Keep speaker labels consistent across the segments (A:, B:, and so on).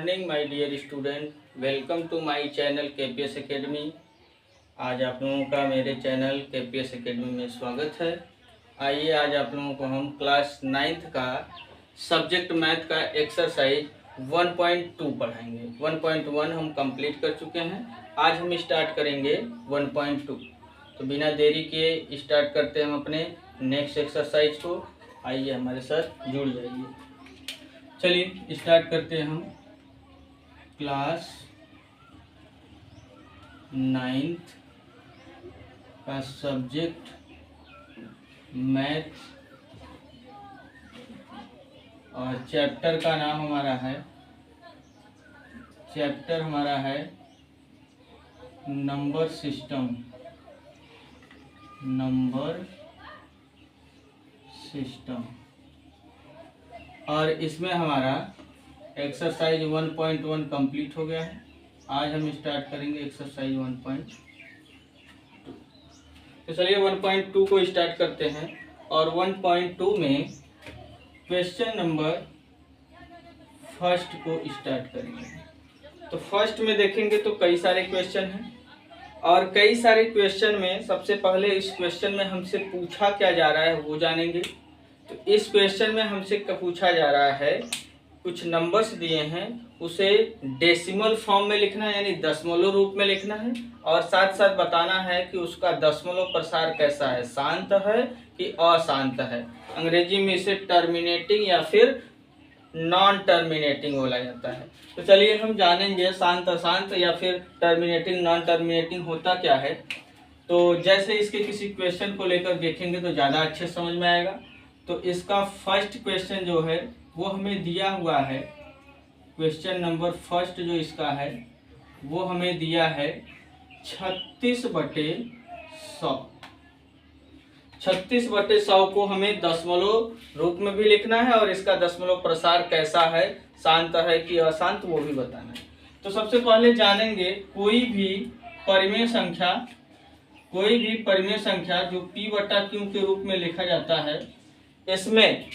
A: Morning my dear student, welcome to my channel KPS academy. आज आप लोगों का मेरे चैनल केपीएस एकेडमी में स्वागत है। आइए आज आप लोगों को हम क्लास 9th का सब्जेक्ट मैथ का एक्सरसाइज 1.2 पढ़ाएंगे। 1.1 हम कंप्लीट कर चुके हैं। आज हम स्टार्ट करेंगे 1.2। तो बिना देरी के स्टार्ट करते हैं हम अपने नेक्स्ट एक्सरसाइज को। आइए हमारे साथ जुड़ जाइए। चलिए स्टार्ट करते हैं हम क्लास 9th का सब्जेक्ट मैथ और चैप्टर का नाम हमारा है नंबर सिस्टम। और इसमें हमारा एक्सरसाइज 1.1 कंप्लीट हो गया है। आज हम स्टार्ट करेंगे एक्सरसाइज 1.2। तो चलिए 1.2 को स्टार्ट करते हैं। और 1.2 में क्वेश्चन नंबर फर्स्ट को स्टार्ट करेंगे। तो फर्स्ट में देखेंगे तो कई सारे क्वेश्चन हैं और कई सारे क्वेश्चन में सबसे पहले इस क्वेश्चन में हमसे पूछा क्या जा रहा है वो जानेंगे। तो इस क्वेश्चन में हमसे पूछा जा रहा है, कुछ नंबर्स दिए हैं, उसे डेसिमल फॉर्म में लिखना है यानी दशमलव रूप में लिखना है और साथ साथ बताना है कि उसका दशमलव प्रसार कैसा है, शांत है कि अशांत है। अंग्रेजी में इसे टर्मिनेटिंग या फिर नॉन टर्मिनेटिंग बोला जाता है। तो चलिए हम जानेंगे शांत अशांत या फिर टर्मिनेटिंग नॉन टर्मिनेटिंग होता क्या है। तो जैसे इसके किसी क्वेश्चन को लेकर देखेंगे तो ज़्यादा अच्छे समझ में आएगा। तो इसका फर्स्ट क्वेश्चन जो है वो हमें दिया हुआ है। क्वेश्चन नंबर फर्स्ट जो इसका है वो हमें दिया है 36/100। 36/100 को हमें दशमलव रूप में भी लिखना है और इसका दशमलव प्रसार कैसा है, शांत है कि अशांत, वो भी बताना है। तो सबसे पहले जानेंगे कोई भी परिमेय संख्या जो p/q के रूप में लिखा जाता है, इसमें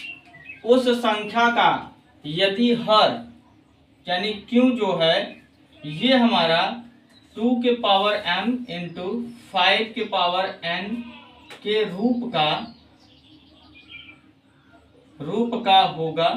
A: उस संख्या का यदि हर यानी q जो है ये हमारा 2 के पावर m इंटू 5 के पावर n के रूप का होगा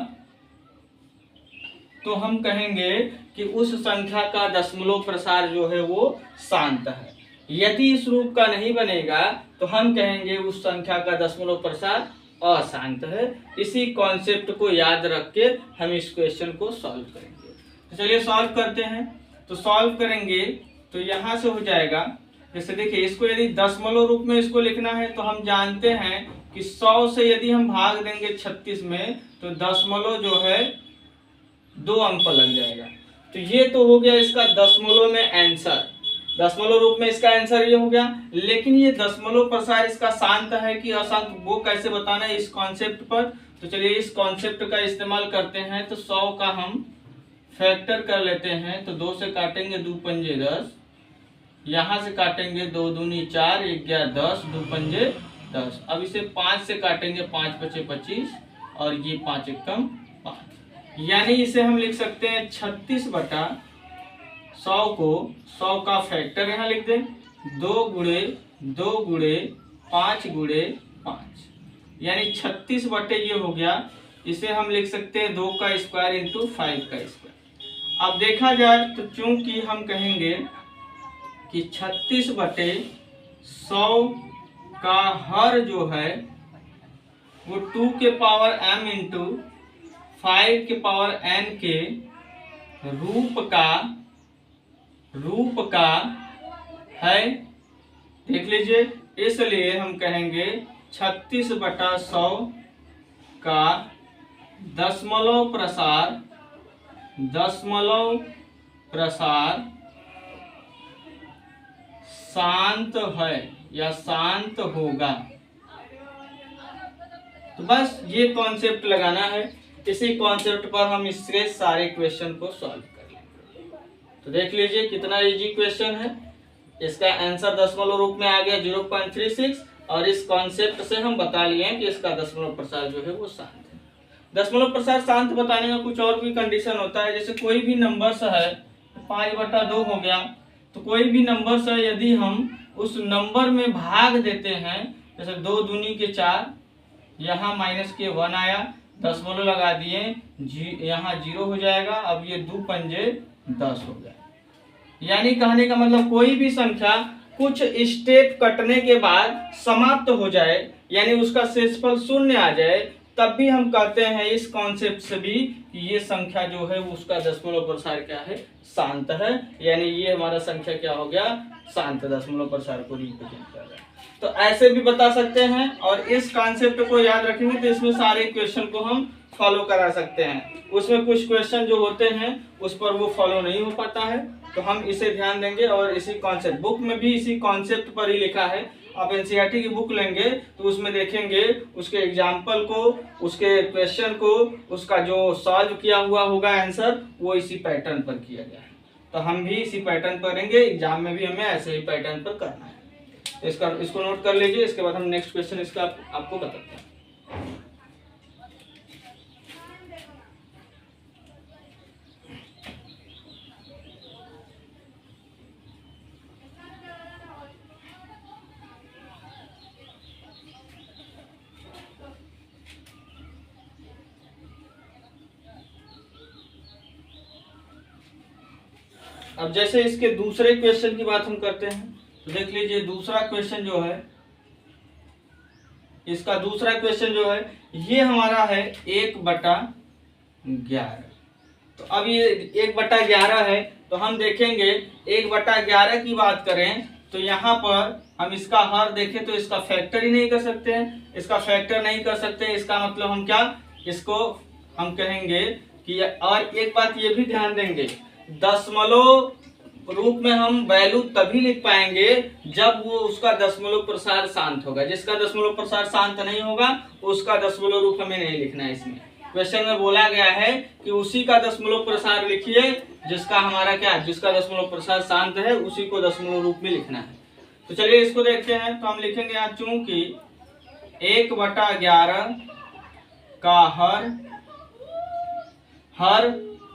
A: तो हम कहेंगे कि उस संख्या का दशमलव प्रसार जो है वो शांत है। यदि इस रूप का नहीं बनेगा तो हम कहेंगे उस संख्या का दशमलव प्रसार अशांत है। इसी कॉन्सेप्ट को याद रख के हम इस क्वेश्चन को सॉल्व करेंगे। तो चलिए सॉल्व करते हैं। तो सॉल्व करेंगे तो यहाँ से हो जाएगा, जैसे देखिए इसको यदि दशमलव रूप में इसको लिखना है तो हम जानते हैं कि 100 से यदि हम भाग देंगे 36 में तो दशमलव जो है 2 अंक लग जाएगा। तो ये तो हो गया इसका दशमलव में आंसर, दशमलव रूप में इसका आंसर ये हो गया। लेकिन ये दशमलव प्रसार इसका शांत है कि अशांत वो कैसे बताना है इस कॉन्सेप्ट पर। तो चलिए इस कॉन्सेप्ट का इस्तेमाल करते हैं। तो 100 का हम फैक्टर कर लेते हैं। तो 2 से काटेंगे 2 पंजे 10, यहाँ से काटेंगे 2 दूनी 4, 1 गया 10, 2 पंजे 10। अब इसे 5 से काटेंगे 5 पचे 25 और ये 5 एकम 5, यानी इसे हम लिख सकते हैं 36/100 को 100 का फैक्टर यहाँ लिख दें 2 गुणे 2 गुणे 5 गुणे 5, यानी 36 ये हो गया। इसे हम लिख सकते हैं 2 का स्क्वायर इंटू 5 का स्क्वायर। अब देखा जाए तो चूंकि हम कहेंगे कि 36/100 का हर जो है वो 2 के पावर m इंटू 5 के पावर n के रूप का है। देख लीजिए, इसलिए हम कहेंगे 36/100 का दशमलव प्रसार शांत है या शांत होगा। तो बस ये कॉन्सेप्ट लगाना है। इसी कॉन्सेप्ट पर हम इसके सारे क्वेश्चन को सॉल्व कर लेंगे। तो देख लीजिए कितना इजी क्वेश्चन है। इसका आंसर दशमलव रूप में आ गया 0.36 और इस कॉन्सेप्ट से हम बता लिए कि इसका दशमलव प्रसार जो है वो शांत है। दशमलव प्रसार शांत बताने का कुछ और भी कंडीशन होता है। जैसे कोई भी नंबर्स है 5/2 हो गया, तो कोई भी नंबर्स है यदि हम उस नंबर में भाग देते हैं, जैसे 2 दूनी के 4, यहाँ -1 आया, दशमलव लगा दिए, यहाँ 0 हो जाएगा। अब ये 2 पंजे 10 हो गया। यानी कहने का मतलब कोई भी संख्या कुछ स्टेप कटने के बाद समाप्त हो जाए, यानी उसका शेषफल 0 आ जाए, तब भी हम कहते हैं इस कॉन्सेप्ट से भी कि ये संख्या जो है उसका दशमलव प्रसार क्या है, शांत है। यानी ये हमारा संख्या क्या हो गया, शांत दशमलव प्रसार को रिप्रेजेंट कर रहा है। तो ऐसे भी बता सकते हैं, और इस कॉन्सेप्ट को याद रखेंगे तो इसमें सारे क्वेश्चन को हम फॉलो करा सकते हैं। उसमें कुछ क्वेश्चन जो होते हैं उस पर वो फॉलो नहीं हो पाता है, तो हम इसे ध्यान देंगे। और इसी कॉन्सेप्ट बुक में भी इसी कॉन्सेप्ट पर ही लिखा है। आप एनसीईआरटी की बुक लेंगे तो उसमें देखेंगे उसके एग्जाम्पल को, उसके क्वेश्चन को, उसका जो सॉल्व किया हुआ होगा आंसर, वो इसी पैटर्न पर किया गया है। तो हम भी इसी पैटर्न पर करेंगे, एग्जाम में भी हमें ऐसे ही पैटर्न पर करना है। तो इसको नोट कर लीजिए। इसके बाद हम नेक्स्ट क्वेश्चन इसका आपको बताते हैं। अब जैसे इसके दूसरे क्वेश्चन की बात हम करते हैं, तो देख लीजिए दूसरा क्वेश्चन जो है, इसका दूसरा क्वेश्चन जो है ये हमारा है 1/11। तो अब ये 1/11 है, तो हम देखेंगे 1/11 की बात करें तो यहाँ पर हम इसका हर देखें तो इसका फैक्टर ही नहीं कर सकते हैं। इसका फैक्टर नहीं कर सकते, इसका मतलब हम क्या, इसको हम कहेंगे कि, और एक बात ये भी ध्यान देंगे, दशमलव रूप में हम वैल्यू तभी लिख पाएंगे जब वो उसका दशमलव प्रसार शांत होगा। जिसका दशमलव प्रसार शांत नहीं होगा उसका दशमलव रूप हमें नहीं लिखना है। इसमें क्वेश्चन में बोला गया है कि उसी का दशमलव प्रसार लिखिए जिसका हमारा क्या, जिसका दशमलव प्रसार शांत है, उसी को दशमलव रूप में लिखना है। तो चलिए इसको देखते हैं। तो हम लिखेंगे यहाँ, चूंकि 1/11 का हर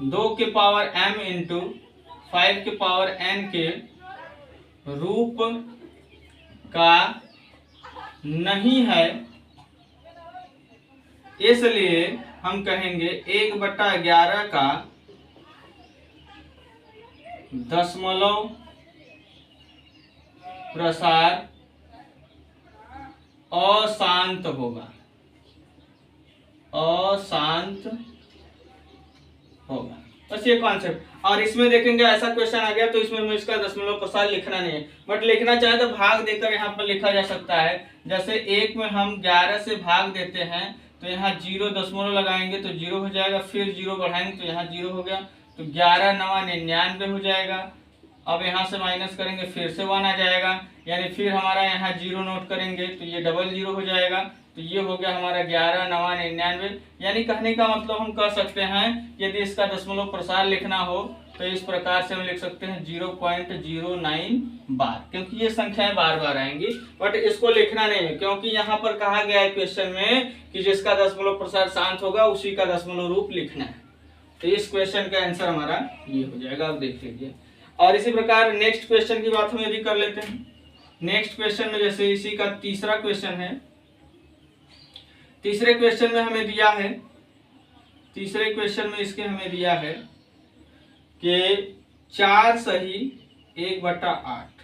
A: 2 के पावर m इंटू 5 के पावर n के रूप का नहीं है, इसलिए हम कहेंगे 1/11 का दशमलव प्रसार अशांत होगा, अशांत होगा। बस ये कॉन्सेप्ट। और इसमें देखेंगे ऐसा क्वेश्चन आ गया तो इसमें हमें इसका दशमलव प्रसार लिखना नहीं है, बट लिखना चाहे तो भाग देकर यहाँ पर लिखा जा सकता है। जैसे 1 में हम 11 से भाग देते हैं तो यहाँ 0 दशमलव लगाएंगे तो 0 हो जाएगा, फिर 0 बढ़ाएंगे तो यहाँ 0 हो गया, तो 11 9 99 हो जाएगा। अब यहाँ से माइनस करेंगे फिर से 1 आ जाएगा, यानी फिर हमारा यहाँ 0 नोट करेंगे तो ये डबल 0 हो जाएगा, तो ये हो गया हमारा 11 9 99। यानी कहने का मतलब हम कह सकते हैं यदि इसका दशमलव प्रसार लिखना हो तो इस प्रकार से हम लिख सकते हैं 0.09 बार, क्योंकि ये संख्याएं बार बार आएंगी। बट इसको लिखना नहीं है क्योंकि यहाँ पर कहा गया है क्वेश्चन में कि जिसका दशमलव प्रसार शांत होगा उसी का दशमलव रूप लिखना है। तो इस क्वेश्चन का आंसर हमारा ये हो जाएगा, आप देख लीजिए। और इसी प्रकार नेक्स्ट क्वेश्चन की बात हम यदि कर लेते हैं। नेक्स्ट क्वेश्चन में जैसे इसी का तीसरा क्वेश्चन है, तीसरे क्वेश्चन में हमें दिया है, तीसरे क्वेश्चन में इसके हमें दिया है कि 4 सही 1/8।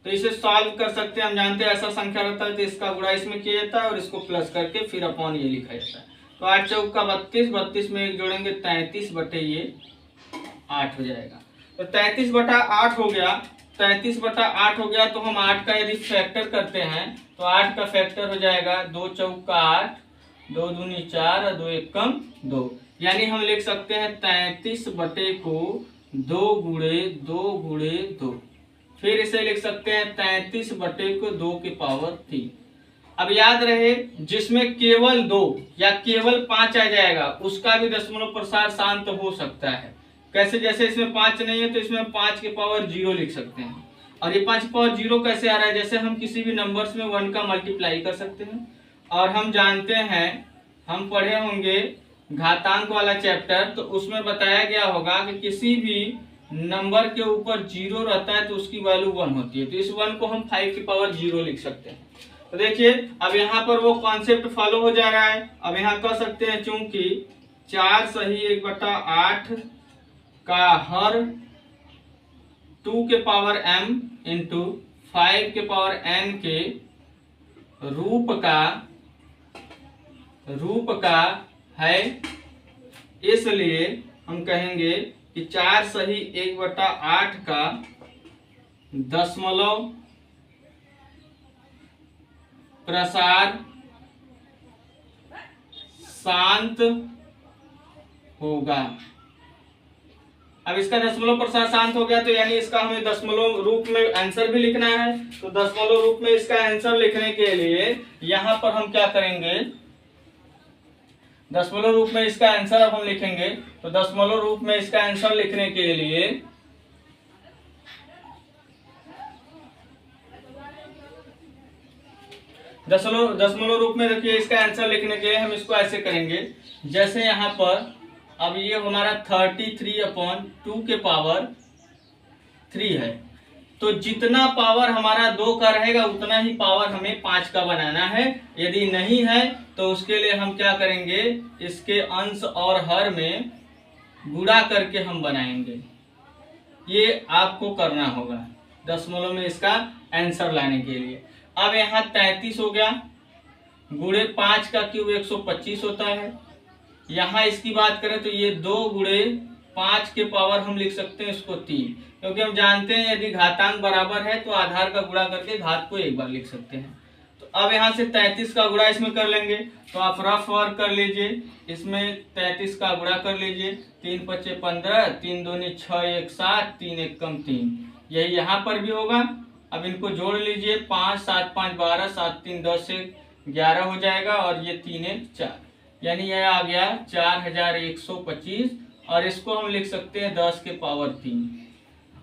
A: तो इसे सॉल्व कर सकते हैं। हम जानते हैं ऐसा संख्या रहता है तो इसका गुणा इसमें किया जाता है और इसको प्लस करके फिर अपॉन ये लिखा जाता है। तो 8 चौक का 32, 32 में 1 जोड़ेंगे 33/8 हो जाएगा। तो 33/8 हो गया, 33/8 हो गया। तो हम 8 का यदि फैक्टर करते हैं तो 8 का फैक्टर हो जाएगा 2 चौक का 8, 2 दूनी 4 और 2 एकम 2। यानी हम लिख सकते हैं 33/2 गुणे 2 गुणे 2। फिर इसे लिख सकते हैं 33/2 के पावर 3। अब याद रहे जिसमें केवल 2 या केवल 5 आ जाएगा उसका भी दशमलव प्रसार शांत हो सकता है। कैसे, जैसे इसमें 5 नहीं है तो इसमें 5 के पावर 0 लिख सकते हैं। और ये 5 के पावर 0 कैसे आ रहा है, जैसे हम किसी भी नंबर्स में 1 का मल्टीप्लाई कर सकते हैं। और हम जानते हैं, हम पढ़े होंगे घातांक वाला चैप्टर, तो उसमें बताया गया होगा कि किसी भी नंबर के ऊपर 0 रहता है तो उसकी वैल्यू 1 होती है। तो इस 1 को हम 5 की पावर 0 लिख सकते हैं। तो देखिए अब यहाँ पर वो कॉन्सेप्ट फॉलो हो जा रहा है। अब यहाँ कह सकते हैं चूंकि 4 सही 1/8 का हर 2 के पावर m इंटू 5 के पावर n के रूप का है, इसलिए हम कहेंगे कि 4 सही 1/8 का दशमलव प्रसार शांत होगा। अब इसका दशमलव प्रसार शांत हो गया, तो यानी इसका हमें दशमलव रूप में आंसर भी लिखना है। तो दशमलव रूप में इसका आंसर लिखने के लिए यहां पर हम क्या करेंगे, दशमलव रूप में इसका आंसर अब हम लिखेंगे। तो दशमलव रूप में इसका आंसर लिखने के लिए दशमलव रूप में देखिए इसका आंसर लिखने के लिए हम इसको ऐसे करेंगे, जैसे यहाँ पर अब ये हमारा 33/2 के पावर 3 है। तो जितना पावर हमारा 2 का रहेगा उतना ही पावर हमें 5 का बनाना है। यदि नहीं है तो उसके लिए हम क्या करेंगे, इसके अंश और हर में गुणा करके हम बनाएंगे। ये आपको करना होगा दशमलव में इसका आंसर लाने के लिए। अब यहाँ 33 हो गया, गुणे 5 का क्यूब 125 होता है। यहाँ इसकी बात करें तो ये 2 गुणे 5 के पावर हम लिख सकते हैं इसको 3, क्योंकि हम जानते हैं यदि घातांक बराबर है तो आधार का गुणा करके घात को एक बार लिख सकते हैं। तो अब यहाँ से 33 का गुणा इसमें कर लेंगे। तो आप रफ वर्क कर लीजिए, इसमें 33 का गुणा कर लीजिए। 3 × 5 = 15, 3 × 2 = 6, 1 7, 3 1 = 3। यही यहाँ पर भी होगा। अब इनको जोड़ लीजिए, 5 7 5 12, 7 3 10 1 11 हो जाएगा, और ये 3 1 4, यानी यह आ गया 4125। और इसको हम लिख सकते हैं 10 के पावर 3।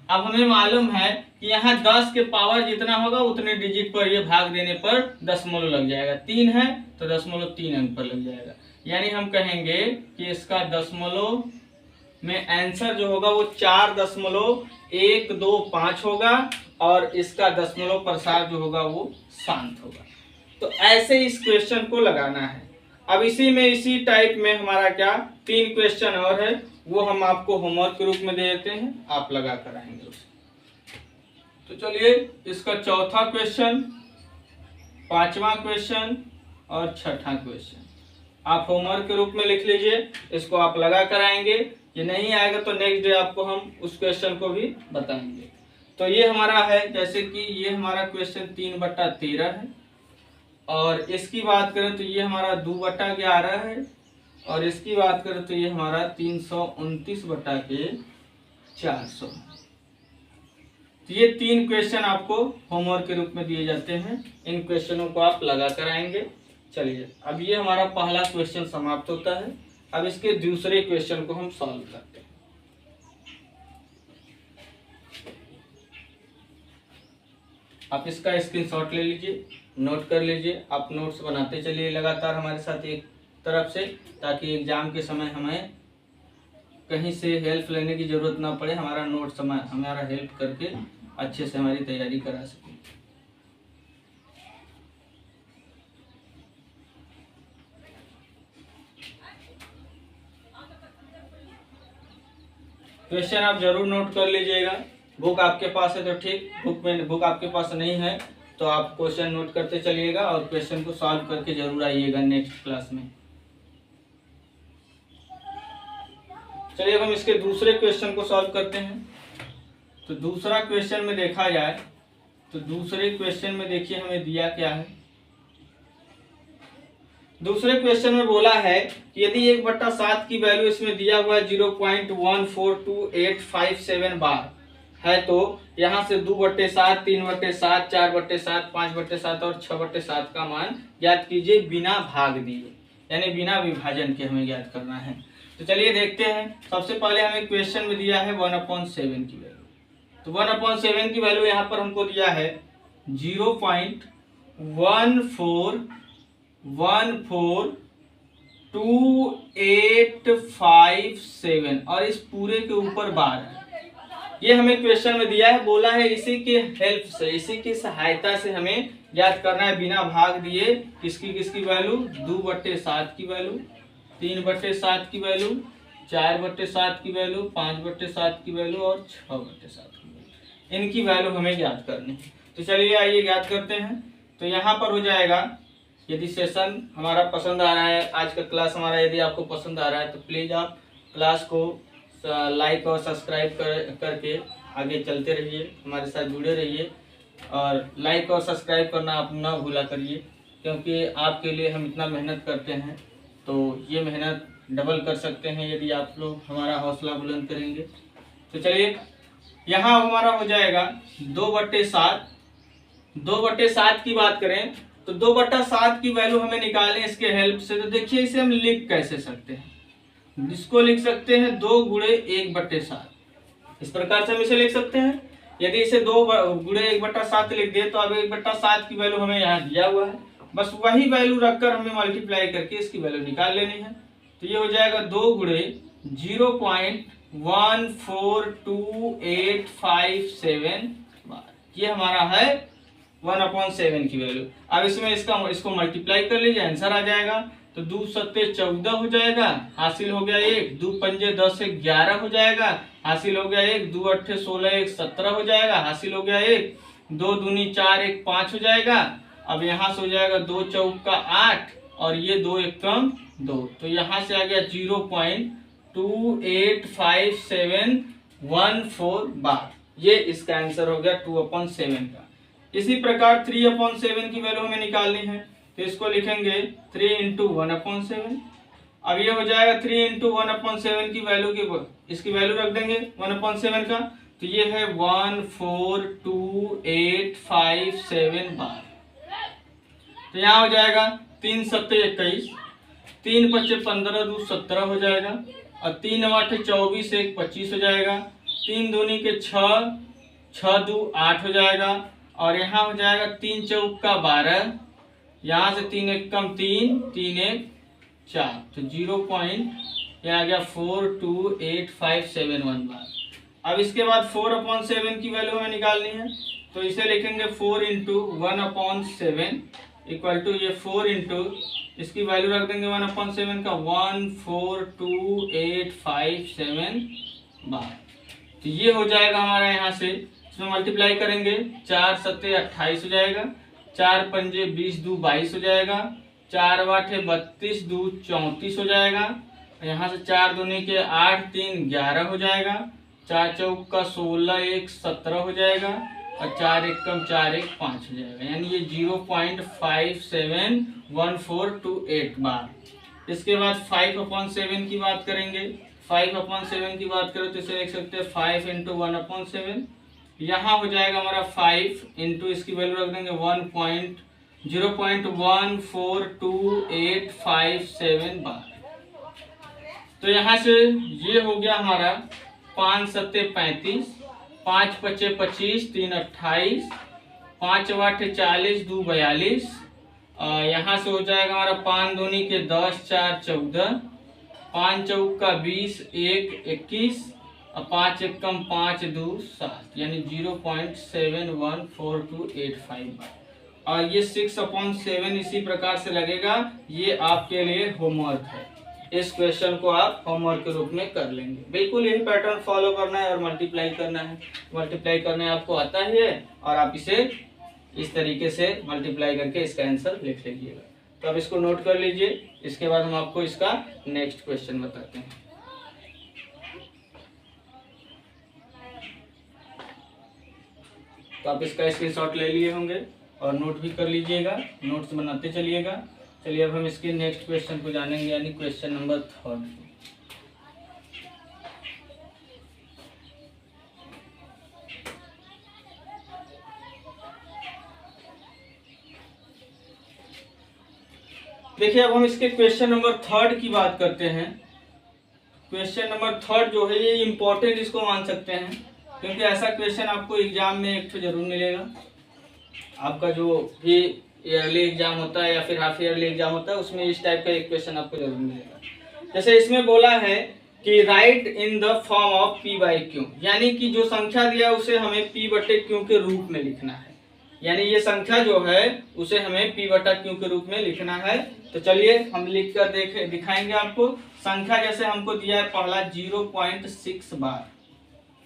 A: अब हमें मालूम है कि यहाँ 10 के पावर जितना होगा उतने डिजिट पर ये भाग देने पर दशमलव लग जाएगा। 3 है तो 0.3 अंक पर लग जाएगा। यानी हम कहेंगे कि इसका दशमलव में आंसर जो होगा वो 4.125 होगा, और इसका दशमलव प्रसार जो होगा वो शांत होगा। तो ऐसे इस क्वेश्चन को लगाना है। अब इसी टाइप में हमारा क्या 3 क्वेश्चन और है, वो हम आपको होमवर्क के रूप में दे देते हैं, आप लगा कर आएंगे उसे। तो चलिए इसका चौथा क्वेश्चन, 5वां क्वेश्चन और 6ठा क्वेश्चन आप होमवर्क के रूप में लिख लीजिए। इसको आप लगा कर आएंगे। ये नहीं आएगा तो नेक्स्ट डे आपको हम उस क्वेश्चन को भी बताएंगे। तो ये हमारा है, जैसे कि ये हमारा क्वेश्चन 3/13 है, और इसकी बात करें तो ये हमारा 2/11 है, और इसकी बात करें तो ये हमारा 329/400। तो ये 3 क्वेश्चन आपको होमवर्क के रूप में दिए जाते हैं। इन क्वेश्चनों को आप लगा कर आएंगे। चलिए अब ये हमारा पहला क्वेश्चन समाप्त होता है। अब इसके दूसरे क्वेश्चन को हम सॉल्व करते हैं। आप इसका स्क्रीनशॉट ले लीजिए, नोट कर लीजिए। आप नोट्स बनाते चलिए लगातार हमारे साथ एक तरफ से, ताकि एग्जाम के समय हमें कहीं से हेल्प लेने की जरूरत ना पड़े। हमारा नोट्स हमारा हेल्प करके अच्छे से हमारी तैयारी करा सके। क्वेश्चन आप जरूर नोट कर लीजिएगा। बुक आपके पास है तो ठीक, बुक आपके पास नहीं है तो आप क्वेश्चन नोट करते चलिएगा और क्वेश्चन को सॉल्व करके जरूर आइएगा नेक्स्ट क्लास में। चलिए हम इसके दूसरे क्वेश्चन को सॉल्व करते हैं। तो दूसरा क्वेश्चन में देखा जाए तो दूसरे क्वेश्चन में देखिए हमें दिया क्या है। दूसरे क्वेश्चन में बोला है कि यदि 1/7 की वैल्यू इसमें दिया हुआ है 0.142857 बार है, तो यहाँ से 2/7, 3/7, 4/7, 5/7 और 6/7 का मान ज्ञात कीजिए बिना भाग दिए, यानी बिना विभाजन के हमें ज्ञात करना है। तो चलिए देखते हैं। सबसे पहले हमें क्वेश्चन में दिया है 1/7 की वैल्यू। तो 1/7 की वैल्यू यहाँ पर हमको दिया है 0.1414 2857 और इस पूरे के ऊपर 12। ये हमें क्वेश्चन में दिया है, बोला है इसी के हेल्प से, इसी की सहायता से हमें याद करना है बिना भाग दिए किसकी किसकी वैल्यू, 2/7 की वैल्यू, 3/7 की वैल्यू, 4/7 की वैल्यू, 5/7 की वैल्यू और 6/7 की वैल्यू। इनकी वैल्यू हमें याद करनी है। तो चलिए आइए याद करते हैं। तो यहाँ पर हो जाएगा, यदि सेशन हमारा पसंद आ रहा है, आज का क्लास हमारा यदि आपको पसंद आ रहा है तो प्लीज़ आप क्लास को लाइक और सब्सक्राइब करके आगे चलते रहिए, हमारे साथ जुड़े रहिए। और लाइक और सब्सक्राइब करना आप ना भूला करिए, क्योंकि आपके लिए हम इतना मेहनत करते हैं, तो ये मेहनत डबल कर सकते हैं यदि आप लोग हमारा हौसला बुलंद करेंगे। तो चलिए यहाँ हमारा हो जाएगा 2/7। 2/7 की बात करें तो 2/7 की वैल्यू हमें निकालें इसके हेल्प से। तो देखिए इसे हम लिख कैसे सकते हैं, जिसको लिख सकते हैं 2 × 1/7। इस प्रकार से हम इसे लिख सकते हैं। यदि इसे 2 × 1/7 लिख दे तो अब 1/7 की वैल्यू हमें यहाँ दिया हुआ है, बस वही वैल्यू रखकर हमें मल्टीप्लाई करके इसकी वैल्यू निकाल लेनी है। तो ये हो जाएगा 2 × 0.142857 बार। ये हमारा है 1/7 की वैल्यू। अब इसमें इसको मल्टीप्लाई कर लीजिए, आंसर आ जाएगा। तो 2 × 7 = 14 हो जाएगा, हासिल हो गया 1। 2 × 5 = 10, 11 हो जाएगा, हासिल हो गया 1। 2 × 8 = 16, 17 हो जाएगा, हासिल हो गया 1। 2 दूनी 4, 1 5 हो जाएगा। अब यहाँ से हो जाएगा 2 × 4 = 8 और ये 2 × 1 = 2। तो यहाँ से आ गया 0.285714 बार। ये इसका आंसर हो गया 2/7 का। इसी प्रकार 3/7 की वैल्यू हमें निकालनी है, तो इसको लिखेंगे 3 × 1/7। अब ये हो जाएगा 3 × 1/7 की वैल्यू की इसकी वैल्यू रख देंगे 1/7 का। तो ये है 142,857 बार। तो यहाँ हो जाएगा 3 × 7 = 21, 3 × 5 = 15, 2 × 17 हो जाएगा और 3 × 8 = 24, 1 25 हो जाएगा। 3 दूनी के 6, 6 2 8 हो जाएगा और यहाँ हो जाएगा 3 × 4 = 12, यहाँ से 3 × 1 = 3, 3 × 1 = 4। तो 0.42857 बार। अब इसके बाद 4/7 की वैल्यू हमें निकालनी है, तो इसे लिखेंगे 4 × 1/7 इक्वल टू ये 4 इसकी वैल्यू रख देंगे 1/7 का 142,857 बार। तो ये हो जाएगा हमारा, यहाँ से इसमें मल्टीप्लाई करेंगे 4 × 7 = 28 हो जाएगा, 4 × 5 = 20, 2 22 हो जाएगा, 4 × 8 = 32, 2 34 हो जाएगा। यहाँ से 4 दूनी के 8, 3 11 हो जाएगा, 4 × 4 = 16, 1 17 हो जाएगा और 4 × 1 = 4, 1 5 हो जाएगा। यानी ये 0.571428 बार। इसके बाद 5/7 की बात करेंगे। 5/7 की बात करें तो इसे लिख सकते हैं 5 × 1/7। यहाँ हो जाएगा हमारा 5 इंटू इसकी वैल्यू रख देंगे 0.142,857 बार। तो यहाँ से ये हो गया हमारा 5 × 7 = 35, 5 × 5 = 25, 3 28, 5 × 8 = 40, 2 42। यहाँ से हो जाएगा हमारा 5 दूनी के 10, 4 14, 5 × 4 = 20, 1 21 और 5 × 1 = 5, 2 7, यानी 0.71428 बार। और ये 6/7 इसी प्रकार से लगेगा। ये आपके लिए होमवर्क है, इस क्वेश्चन को आप होमवर्क के रूप में कर लेंगे। बिल्कुल यही पैटर्न फॉलो करना है और मल्टीप्लाई करना है। मल्टीप्लाई करने आपको आता ही है और आप इसे इस तरीके से मल्टीप्लाई करके इसका आंसर लिख लीजिएगा। तो अब इसको नोट कर लीजिए, इसके बाद हम आपको इसका नेक्स्ट क्वेश्चन बताते हैं। तो आप इसका स्क्रीनशॉट ले लिए होंगे और नोट भी कर लीजिएगा, नोट्स बनाते चलिएगा। चलिए अब हम इसके नेक्स्ट क्वेश्चन को जानेंगे, यानी क्वेश्चन नंबर 3। देखिए अब हम इसके क्वेश्चन नंबर 3 की बात करते हैं। क्वेश्चन नंबर 3 जो है ये इम्पोर्टेंट इसको मान सकते हैं, क्योंकि ऐसा क्वेश्चन आपको एग्जाम में एक तो जरूर मिलेगा। आपका जो भी ईयरली एग्जाम होता है या फिर हाफ ईयरली एग्जाम होता है, उसमें इस टाइप का एक क्वेश्चन आपको जरूर मिलेगा। जैसे इसमें बोला है कि right in the form of P by Q, यानी कि जो संख्या दिया उसे हमें पी बटे क्यू के रूप में लिखना है, यानी ये संख्या जो है उसे हमें पी बटा क्यू के रूप में लिखना है। तो चलिए हम लिख कर दिखाएंगे आपको। संख्या जैसे हमको दिया है पहला 0.6 बार,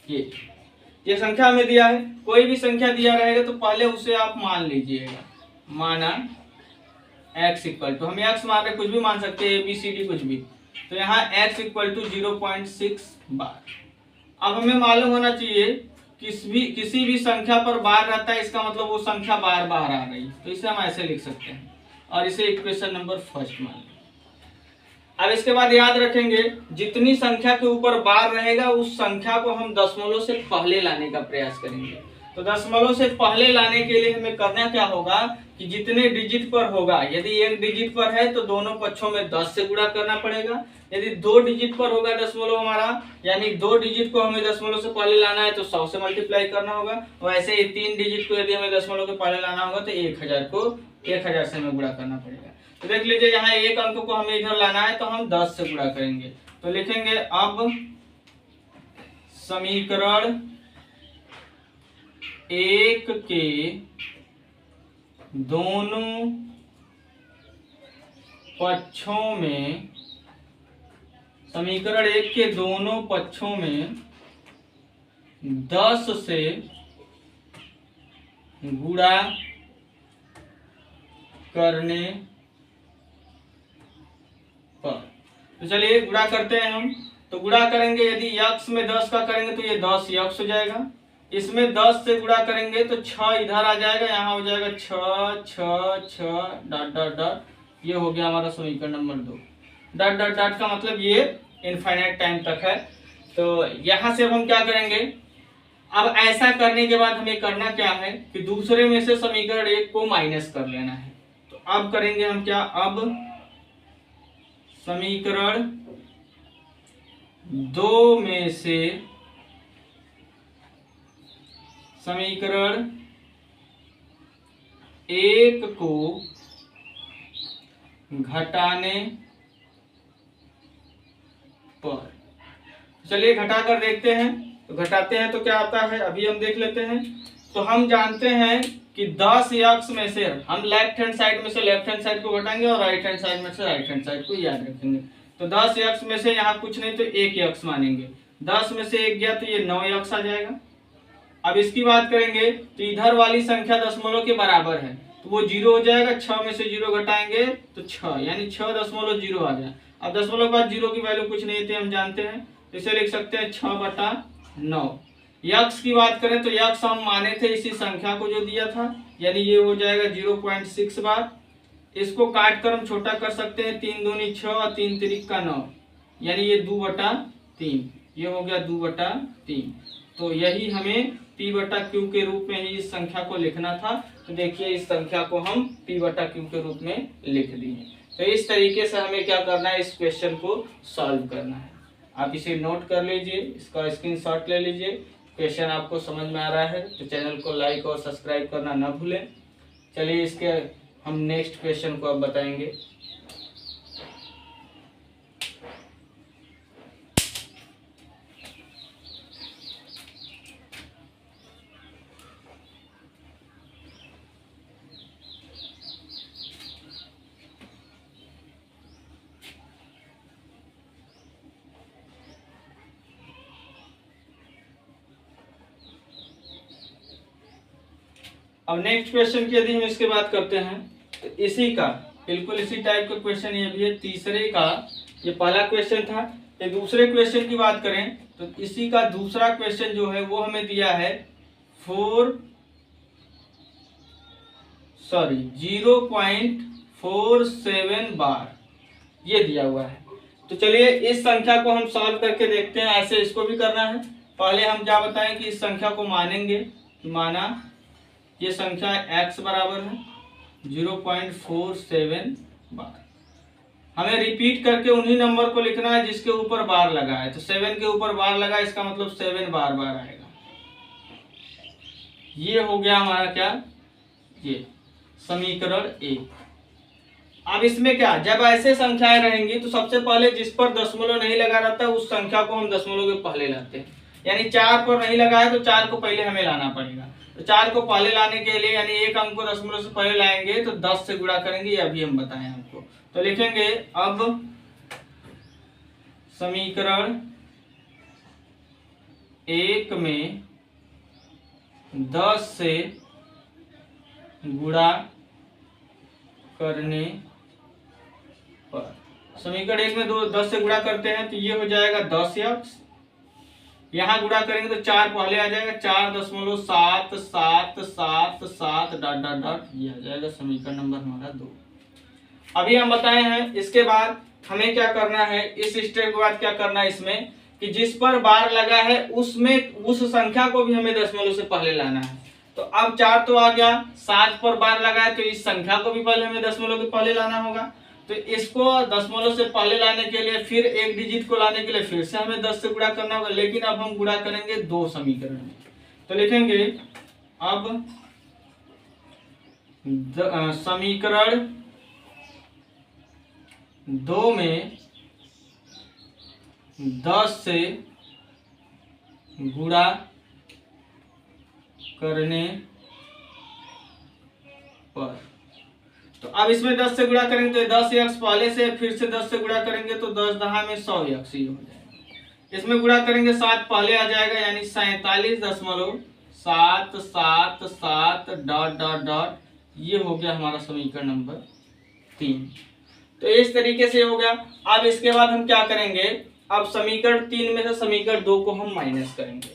A: ये संख्या हमें दिया है। कोई भी संख्या दिया रहेगा तो पहले उसे आप मान लीजिएगा, माना x इक्वल टू, हम x मान रहे कुछ भी मान सकते हैं, ABCD कुछ भी, तो यहाँ x इक्वल टू 0.6 बार। अब हमें मालूम होना चाहिए किसी भी संख्या पर बार रहता है, इसका मतलब वो संख्या बार बार आ रही, तो इसे हम ऐसे लिख सकते हैं और इसे इक्वेशन नंबर फर्स्ट मान लें। अब इसके बाद याद रखेंगे जितनी संख्या के ऊपर बार रहेगा उस संख्या को हम दशमलव से पहले लाने का प्रयास करेंगे। तो दशमलव से पहले लाने के लिए हमें करना क्या होगा कि जितने डिजिट पर होगा, यदि एक डिजिट पर है तो दोनों पक्षों में 10 से गुणा करना पड़ेगा। यदि 2 डिजिट पर होगा दशमलव हमारा, यानी 2 डिजिट को हमें दशमलव से पहले लाना है तो 100 से मल्टीप्लाई करना होगा। वैसे ही 3 डिजिट को यदि हमें दशमलव के पहले लाना होगा तो 1000 को 1000 से हमें गुणा करना पड़ेगा। तो देख लीजिए यहाँ एक अंक को हमें इधर लाना है तो हम 10 से गुणा करेंगे, तो लिखेंगे अब समीकरण 1 के दोनों पक्षों में, समीकरण 1 के दोनों पक्षों में 10 से गुणा करने पर। तो चलिए गुणा करते हैं हम। तो गुणा करेंगे, यदि x में 10 का करेंगे तो ये 10x हो जाएगा, इसमें 10 से गुणा करेंगे तो 6 इधर आ जाएगा, यहाँ हो जाएगा 6 6 6 डॉट डॉट डॉट, ये हो गया हमारा समीकरण नंबर 2। डॉट डॉट डॉट का मतलब ये इनफाइनाइट टाइम तक है। तो यहाँ से अब हम क्या करेंगे, अब ऐसा करने के बाद हमें करना क्या है कि दूसरे में से समीकरण 1 को माइनस कर लेना है। तो अब करेंगे हम क्या, अब समीकरण 2 में से समीकरण 1 को घटाने पर। चलिए घटा कर देखते हैं। तो घटाते हैं तो क्या आता है अभी हम देख लेते हैं। तो हम जानते हैं कि 10x में से हम लेफ्ट हैंड साइड में से लेफ्ट हैंड साइड को घटाएंगे और राइट हैंड साइड में से राइट हैंड साइड को याद रखेंगे। तो 10x में से यहाँ कुछ नहीं तो 1x मानेंगे, 10 में से 1 गया तो ये 9x आ जाएगा। अब इसकी बात करेंगे तो इधर वाली संख्या दशमलव के बराबर है तो वो 0 हो जाएगा, 6 में से 0 घटाएंगे तो 6, यानी 6.0 आ जाए। अब दशमलव के बाद 0 की वैल्यू कुछ नहीं थी हम जानते हैं, तो इसे लिख सकते हैं 6/9। यक्स की बात करें तो यक्स हम माने थे इसी संख्या को जो दिया था, यानी ये हो जाएगा 0.6 बार। इसको काट कर हम छोटा कर सकते हैं, 3 दूनी 6 और 3 तिरिक का 9, यानी ये 2/3, ये हो गया 2/3। तो यही हमें p/q के रूप में ही इस संख्या को लिखना था। तो देखिए इस संख्या को हम p/q के रूप में लिख दिए। तो इस तरीके से हमें क्या करना है, इस क्वेश्चन को सॉल्व करना है। आप इसे नोट कर लीजिए, इसका स्क्रीनशॉट ले लीजिए। क्वेश्चन आपको समझ में आ रहा है तो चैनल को लाइक और सब्सक्राइब करना ना भूलें। चलिए इसके हम नेक्स्ट क्वेश्चन को अब बताएंगे। अब नेक्स्ट क्वेश्चन की यदि हम इसके बात करते हैं तो इसी का बिल्कुल इसी टाइप का क्वेश्चन ये भी है, तीसरे का, ये पहला क्वेश्चन था। ये दूसरे क्वेश्चन की बात करें तो इसी का दूसरा क्वेश्चन जो है वो हमें दिया है 0.47 बार, ये दिया हुआ है। तो चलिए इस संख्या को हम सॉल्व करके देखते हैं। ऐसे इसको भी करना है। पहले हम क्या बताएं कि इस संख्या को मानेंगे, माना ये संख्या x बराबर है 0.47 बार। हमें रिपीट करके उन्हीं नंबर को लिखना है जिसके ऊपर बार लगा है। तो 7 के ऊपर बार लगा, इसका मतलब 7 बार बार आएगा। ये हो गया हमारा क्या, ये समीकरण 1। अब इसमें क्या, जब ऐसे संख्याएं रहेंगी तो सबसे पहले जिस पर दशमलव नहीं लगा रहता उस संख्या को हम दशमलव के पहले लाते हैं। यानी 4 पर नहीं लगा है तो 4 को पहले हमें लाना पड़ेगा। तो 4 को पहले लाने के लिए यानी एक अंक को दशमलव से पहले लाएंगे तो 10 से गुणा करेंगे, ये अभी हम बताएं आपको। तो लिखेंगे अब समीकरण 1 में 10 से गुणा करने पर, समीकरण 1 में 10 से गुणा करते हैं तो ये हो जाएगा 10x, यहाँ गुणा करेंगे तो 4 पहले आ जाएगा, 4.77777 डॉट डॉट डॉट, ये आ जाएगा समीकरण नंबर हमारा 2। अभी हम बताए हैं इसके बाद हमें क्या करना है, इस स्टेप के बाद क्या करना है इसमें कि जिस पर बार लगा है उसमें उस संख्या को भी हमें दशमलव से पहले लाना है। तो अब 4 तो आ गया, 7 पर बार लगा है तो इस संख्या को भी पहले हमें दशमलव के पहले लाना होगा। तो इसको दशमलव से पहले लाने के लिए फिर एक डिजिट को लाने के लिए फिर से हमें 10 से गुणा करना होगा, लेकिन अब हम गुणा करेंगे 2 समीकरण में। तो लिखेंगे अब समीकरण 2 में 10 से गुणा करने पर, तो अब इसमें 10 से गुणा करेंगे तो 10x पहले से, फिर से 10 से गुणा करेंगे तो 10 दहा में 100x ही हो जाएगा। इसमें गुणा करेंगे 7 पहले आ जाएगा यानी 47.777 डॉट डॉट डॉट, ये हो गया हमारा समीकरण नंबर 3। तो इस तरीके से हो गया। अब इसके बाद हम क्या करेंगे, अब समीकरण 3 में से समीकरण 2 को हम माइनस करेंगे।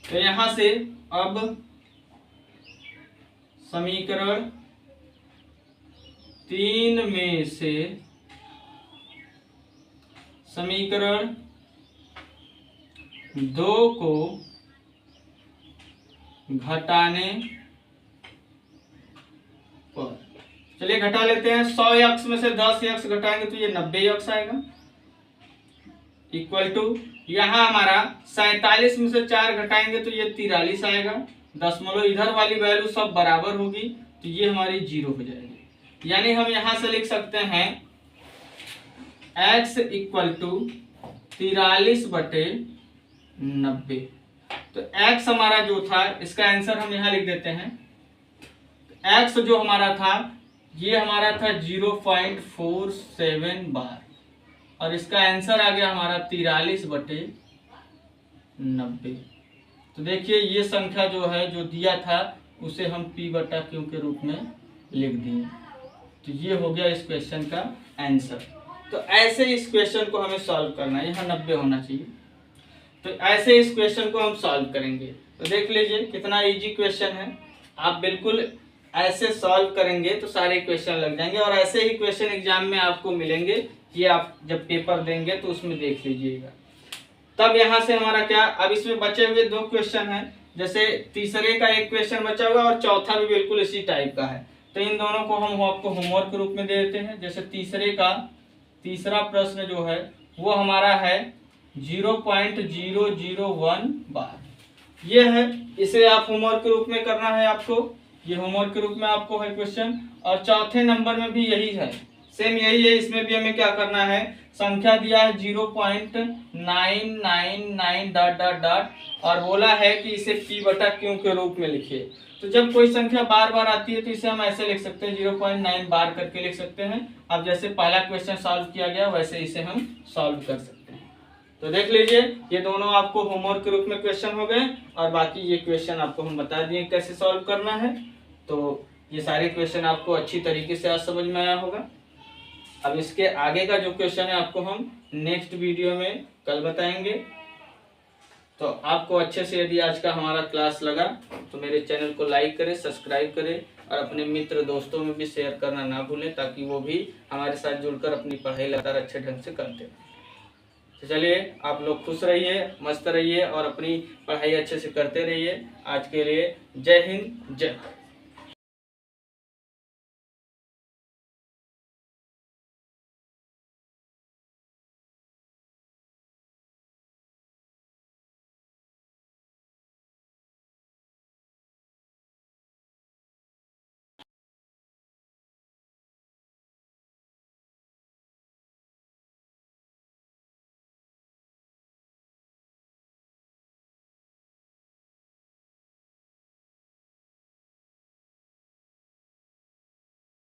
A: तो यहां से अब समीकरण 3 में से समीकरण 2 को घटाने पर, चलिए घटा लेते हैं। 100x में से 10x घटाएंगे तो ये 90x आएगा, इक्वल टू यहाँ हमारा 47 में से 4 घटाएंगे तो ये 43 आएगा, दशमलव इधर वाली वैल्यू सब बराबर होगी तो ये हमारी 0 हो जाएगी। यानी हम यहां से लिख सकते हैं x इक्वल टू 43/90। तो x हमारा जो था इसका आंसर हम यहाँ लिख देते हैं। x जो हमारा था ये हमारा था 0.47 बार और इसका आंसर आ गया हमारा 43/90। तो देखिए ये संख्या जो है जो दिया था उसे हम p/q के रूप में लिख दिए। तो ये हो गया इस क्वेश्चन का आंसर। तो ऐसे इस क्वेश्चन को हमें सॉल्व करना है, यहाँ 90 होना चाहिए। तो ऐसे इस क्वेश्चन को हम सॉल्व करेंगे। तो देख लीजिए कितना इजी क्वेश्चन है, आप बिल्कुल ऐसे सॉल्व करेंगे तो सारे क्वेश्चन लग जाएंगे और ऐसे ही क्वेश्चन एग्जाम में आपको मिलेंगे। ये आप जब पेपर देंगे तो उसमें देख लीजिएगा। तब यहाँ से हमारा क्या, अब इसमें बचे हुए 2 क्वेश्चन हैं, जैसे तीसरे का एक क्वेश्चन बचा हुआ और चौथा भी बिल्कुल इसी टाइप का है। तो इन दोनों को हम आपको होमवर्क के रूप में दे देते हैं। जैसे तीसरे का तीसरा प्रश्न जो है वो हमारा है 0.001 बार, ये है। इसे आप होमवर्क के रूप में करना है आपको, ये होमवर्क के रूप में आपको है क्वेश्चन। और चौथे नंबर में भी यही है, सेम यही है। इसमें भी हमें क्या करना है, संख्या दिया है 0.999 डॉट डॉट डॉट और बोला है कि इसे p/q के रूप में लिखिए। तो जब कोई संख्या बार बार आती है तो इसे हम ऐसे लिख सकते हैं, 0.9 बार करके लिख सकते हैं। अब जैसे पहला क्वेश्चन सॉल्व किया गया वैसे इसे हम सॉल्व कर सकते हैं। तो देख लीजिए ये दोनों आपको होमवर्क के रूप में क्वेश्चन हो गए और बाकी ये क्वेश्चन आपको हम बता दिए कैसे सॉल्व करना है। तो ये सारे क्वेश्चन आपको अच्छी तरीके से आज समझ में आया होगा। अब इसके आगे का जो क्वेश्चन है आपको हम नेक्स्ट वीडियो में कल बताएंगे। तो आपको अच्छे से यदि आज का हमारा क्लास लगा तो मेरे चैनल को लाइक करें, सब्सक्राइब करें और अपने मित्र दोस्तों में भी शेयर करना ना भूलें, ताकि वो भी हमारे साथ जुड़कर अपनी पढ़ाई लगातार अच्छे ढंग से करते रहें। तो चलिए आप लोग खुश रहिए, मस्त रहिए और अपनी पढ़ाई अच्छे से करते रहिए। आज के लिए जय हिंद, जय भारत।